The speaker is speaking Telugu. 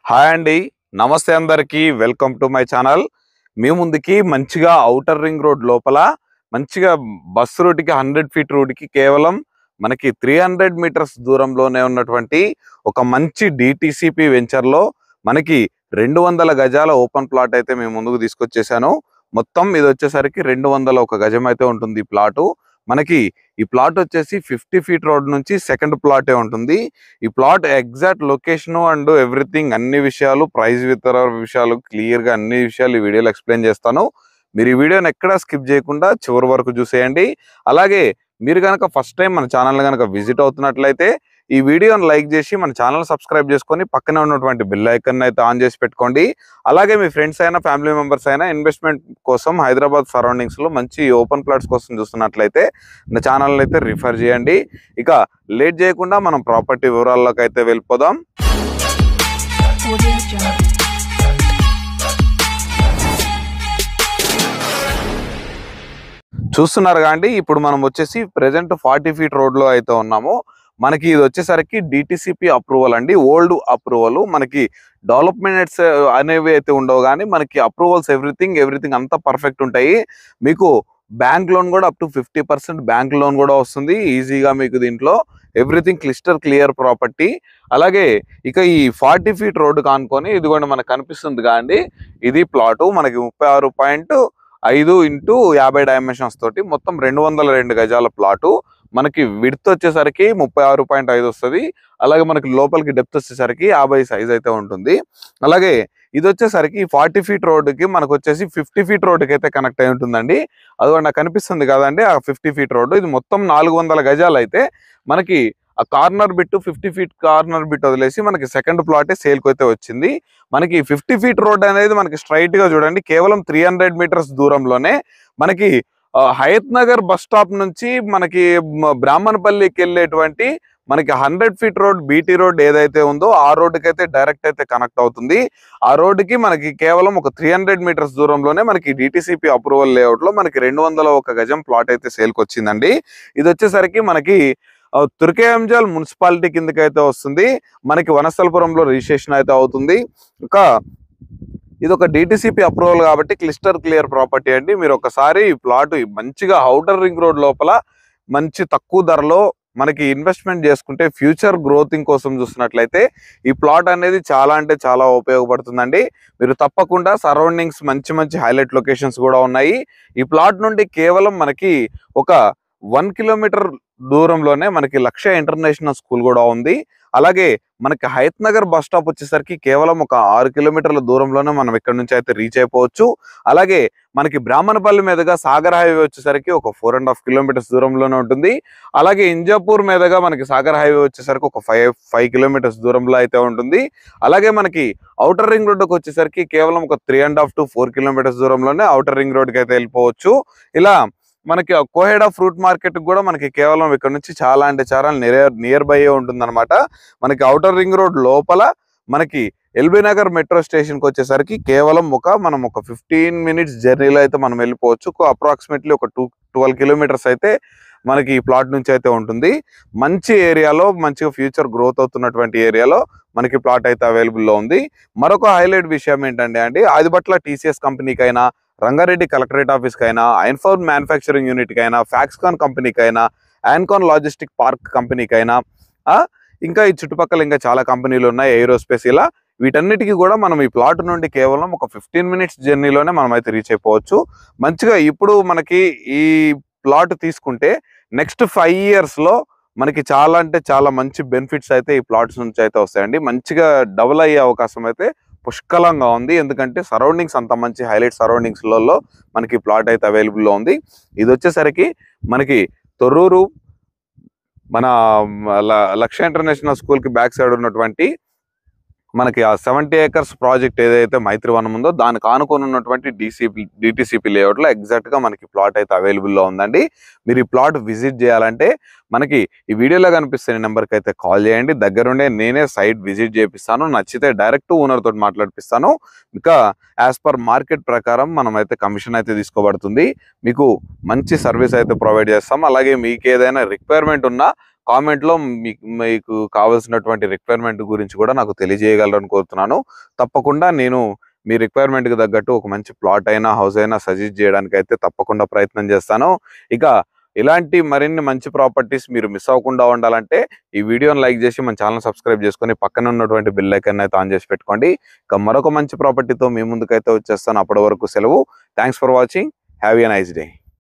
హాయ్ అండి, నమస్తే అందరికీ. Welcome to my channel. మీ ముందుకి మంచిగా ఔటర్ రింగ్ రోడ్ లోపల మంచిగా బస్ రూట్కి 100 ఫీట్ రూట్కి కేవలం మనకి 300 మీటర్స్ దూరంలోనే ఉన్నటువంటి ఒక మంచి డిటిసిపి వెంచర్లో మనకి 200 గజాల ఓపెన్ ప్లాట్ అయితే మేము ముందుకు తీసుకొచ్చేసాను. మొత్తం ఇది వచ్చేసరికి 201 గజం అయితే ఉంటుంది ఈ ప్లాటు. మనకి ఈ ప్లాట్ వచ్చేసి 50 ఫీట్ రోడ్ నుంచి సెకండ్ ప్లాటే ఉంటుంది. ఈ plot exact location and everything అన్ని విషయాలు, ప్రైస్ ఇతర విషయాలు క్లియర్ గా అన్ని విషయాలు ఈ వీడియోలో ఎక్స్ప్లెయిన్ చేస్తాను. మీరు ఈ వీడియోని ఎక్కడా స్కిప్ చేయకుండా చివరి వరకు చూసేయండి. అలాగే మీరు కనుక ఫస్ట్ టైం మన ఛానల్ కనుక విజిట్ అవుతున్నట్లయితే ఈ వీడియోని లైక్ చేసి మన ఛానల్ సబ్స్క్రైబ్ చేసుకొని పక్కనే ఉన్నటువంటి బెల్ ఐకాన్ అయితే ఆన్ చేసి పెట్టుకోండి. అలాగే మీ ఫ్రెండ్స్ అయినా ఫ్యామిలీ మెంబర్స్ అయినా ఇన్వెస్ట్మెంట్ కోసం హైదరాబాద్ సరౌండింగ్స్ లో మంచి ఓపెన్ ప్లాట్స్ కోసం చూస్తున్నట్లయితే నా ఛానల్ అయితే రిఫర్ చేయండి. ఇక లేట్ చేయకుండా మనం ప్రాపర్టీ వివరాల్లోకి అయితే వెళ్ళిపోదాం. చూస్తున్నారు కాండి, ఇప్పుడు మనం వచ్చేసి ప్రెసెంట్ 40 ఫీట్ రోడ్ లో అయితే ఉన్నాము. మనకి ఇది వచ్చేసరికి డిటిసిపి అప్రూవల్ అండి, ఓల్డ్ అప్రూవల్. మనకి డెవలప్మెంట్స్ అనేవి అయితే ఉండవు, కానీ మనకి అప్రూవల్స్ ఎవ్రీథింగ్ అంతా పర్ఫెక్ట్ ఉంటాయి. మీకు బ్యాంక్ లోన్ కూడా అప్ టు 50% బ్యాంక్ లోన్ కూడా వస్తుంది ఈజీగా మీకు. దీంట్లో ఎవ్రీథింగ్ క్లియర్ ప్రాపర్టీ. అలాగే ఇక ఈ 40 ఫీట్ రోడ్డు కానుకొని ఇది కూడా మనకు కనిపిస్తుంది కాండి, ఇది ప్లాటు మనకి 36.5 ఇంటూ 50 డైమెన్షన్స్ తోటి మొత్తం 202 గజాల ప్లాటు. మనకి విడ్త్ వచ్చేసరికి 36.5 వస్తుంది. అలాగే మనకి లోపలికి డెప్త్ వచ్చేసరికి 50 సైజ్ అయితే ఉంటుంది. అలాగే ఇది వచ్చేసరికి 40 ఫీట్ రోడ్డుకి మనకు వచ్చేసి 50 ఫీట్ రోడ్డుకి అయితే కనెక్ట్ అయి ఉంటుందండి. అది నాకు కనిపిస్తుంది కదండి ఆ 50 ఫీట్ రోడ్డు. ఇది మొత్తం 400 గజాలు అయితే మనకి ఆ corner bit 50 feet corner bit వదిలేసి మనకి సెకండ్ ప్లాటే సేల్కి అయితే వచ్చింది. మనకి 50 ఫీట్ రోడ్ అనేది మనకి స్ట్రైట్ గా చూడండి, కేవలం 300 మీటర్స్ దూరంలోనే మనకి హయత్ నగర్ బస్ స్టాప్ నుంచి మనకి బ్రాహ్మణపల్లికి వెళ్ళేటువంటి మనకి 100 ఫీట్ రోడ్ బీటీ రోడ్ ఏదైతే ఉందో ఆ రోడ్డుకి అయితే డైరెక్ట్ అయితే కనెక్ట్ అవుతుంది. ఆ రోడ్డుకి మనకి కేవలం ఒక 300 మీటర్స్ దూరంలోనే మనకి డిటిసిపి అప్రూవల్ లేఅవుట్ లో మనకి 201 గజం ప్లాట్ అయితే సేల్కి వచ్చిందండి. ఇది వచ్చేసరికి మనకి తుర్కేయంజల్ మున్సిపాలిటీ కిందకి అయితే వస్తుంది. మనకి వనస్థలపురంలో రిజిస్ట్రేషన్ అయితే అవుతుంది. ఇంకా ఇది ఒక డిటిసిపి అప్రూవల్ కాబట్టి క్లియర్ ప్రాపర్టీ అండి. మీరు ఒకసారి ఈ ప్లాట్ మంచిగా ఔటర్ రింగ్ రోడ్ లోపల మంచి తక్కువ ధరలో మనకి ఇన్వెస్ట్మెంట్ చేసుకుంటే ఫ్యూచర్ గ్రోతింగ్ కోసం చూస్తున్నట్లయితే ఈ ప్లాట్ అనేది చాలా అంటే చాలా ఉపయోగపడుతుందండి. మీరు తప్పకుండా సరౌండింగ్స్ మంచి హైలైట్ లొకేషన్స్ కూడా ఉన్నాయి. ఈ ప్లాట్ నుండి కేవలం మనకి ఒక 1 కిలోమీటర్ దూరంలోనే మనకి లక్ష్య ఇంటర్నేషనల్ స్కూల్ కూడా ఉంది. అలాగే మనకి హయత్ నగర్ బస్ స్టాప్ వచ్చేసరికి కేవలం ఒక 6 కిలోమీటర్ల దూరంలోనే మనం ఇక్కడ నుంచి అయితే రీచ్ అయిపోవచ్చు. అలాగే మనకి బ్రాహ్మణపల్లి మీదుగా సాగర్ హైవే వచ్చేసరికి ఒక 4.5 కిలోమీటర్స్ దూరంలోనే ఉంటుంది. అలాగే ఇంజాపూర్ మీదుగా మనకి సాగర్ హైవే వచ్చేసరికి ఒక 5 కిలోమీటర్స్ దూరంలో అయితే ఉంటుంది. అలాగే మనకి ఔటర్ రింగ్ రోడ్డుకి వచ్చేసరికి కేవలం ఒక 3.5 to 4 కిలోమీటర్స్ దూరంలోనే ఔటర్ రింగ్ రోడ్కి అయితే వెళ్ళిపోవచ్చు. ఇలా మనకి కోహెడా ఫ్రూట్ మార్కెట్ కూడా మనకి కేవలం ఇక్కడ నుంచి చాలా అంటే చాలా నియర్ బై ఉంటుంది అనమాట. మనకి ఔటర్ రింగ్ రోడ్ లోపల మనకి ఎల్బీ నగర్ మెట్రో స్టేషన్ కి వచ్చేసరికి కేవలం మనం ఒక 15 మినిట్స్ జర్నీలో అయితే మనం వెళ్ళిపోవచ్చు. అప్రాక్సిమేట్లీ ఒక 12 కిలోమీటర్స్ అయితే మనకి ఈ ప్లాట్ నుంచి అయితే ఉంటుంది. మంచి ఏరియాలో మంచిగా ఫ్యూచర్ గ్రోత్ అవుతున్నటువంటి ఏరియాలో మనకి ప్లాట్ అయితే అవైలబుల్లో ఉంది. మరొక హైలైట్ విషయం ఏంటంటే ఆదిబట్ల టీసీఎస్ కంపెనీకైనా, రంగారెడ్డి కలెక్టరేట్ ఆఫీస్కి అయినా, ఐన్ఫోర్మ్ మ్యానుఫ్యాక్చరింగ్ యూనిట్కి అయినా, ఫ్యాక్స్కాన్ కంపెనీకి అయినా, యాన్కాన్ లాజిస్టిక్ పార్క్ కంపెనీకి అయినా, ఇంకా ఈ చుట్టుపక్కల ఇంకా చాలా కంపెనీలు ఉన్నాయి, ఏరోస్పేస్, ఇలా వీటన్నిటికీ కూడా మనం ఈ ప్లాట్ నుండి కేవలం ఒక 15 మినిట్స్ జర్నీలోనే మనం అయితే రీచ్ అయిపోవచ్చు. మంచిగా ఇప్పుడు మనకి ఈ ప్లాట్ తీసుకుంటే నెక్స్ట్ 5 years లో మనకి చాలా అంటే చాలా మంచి బెనిఫిట్స్ అయితే ఈ ప్లాట్స్ నుంచి అయితే వస్తాయండి. మంచిగా డబుల్ అయ్యే అవకాశం అయితే పుష్కలంగా ఉంది. ఎందుకంటే సరౌండింగ్స్ అంత మంచి హైలైట్ సరౌండింగ్స్లలో మనకి ప్లాట్ అయితే అవైలబుల్లో ఉంది. ఇది వచ్చేసరికి మనకి తొర్రూరు మన లక్ష్య ఇంటర్నేషనల్ స్కూల్కి బ్యాక్ సైడ్ ఉన్నటువంటి మనకి ఆ 70 acres ప్రాజెక్ట్ ఏదైతే మైత్రివనం ఉందో దానికి ఆనుకొని ఉన్నటువంటి డిటిసిపి లేఅవుట్లో ఎగ్జాక్ట్గా మనకి ప్లాట్ అయితే అవైలబుల్లో ఉందండి. మీరు ఈ ప్లాట్ విజిట్ చేయాలంటే మనకి ఈ వీడియోలో కనిపిస్తున్న నెంబర్కి అయితే కాల్ చేయండి. దగ్గరుండే నేనే సైట్ విజిట్ చేపిస్తాను. నచ్చితే డైరెక్ట్ ఓనర్ తోటి మాట్లాడిపిస్తాను. ఇంకా యాజ్ పర్ మార్కెట్ ప్రకారం మనం అయితే కమిషన్ అయితే తీసుకోబడుతుంది. మీకు మంచి సర్వీస్ అయితే ప్రొవైడ్ చేస్తాం. అలాగే మీకు ఏదైనా రిక్వైర్మెంట్ ఉన్నా కామెంట్లో మీకు కావాల్సినటువంటి రిక్వైర్మెంట్ గురించి కూడా నాకు తెలియజేయగలరని కోరుతున్నాను. తప్పకుండా నేను మీ రిక్వైర్మెంట్కి తగ్గట్టు ఒక మంచి ప్లాట్ అయినా హౌస్ అయినా సజెస్ట్ చేయడానికి అయితే తప్పకుండా ప్రయత్నం చేస్తాను. ఇక ఇలాంటి మరిన్ని మంచి ప్రాపర్టీస్ మీరు మిస్ అవ్వకుండా ఉండాలంటే ఈ వీడియోని లైక్ చేసి మన ఛానల్ సబ్స్క్రైబ్ చేసుకొని పక్కన ఉన్నటువంటి బెల్ ఐకాన్ అయితే ఆన్ చేసి పెట్టుకోండి. ఇక మరొక మంచి ప్రాపర్టీతో మీ ముందుకైతే వచ్చేస్తాను. అప్పటి వరకు సెలవు. Thanks for watching. Have a nice day.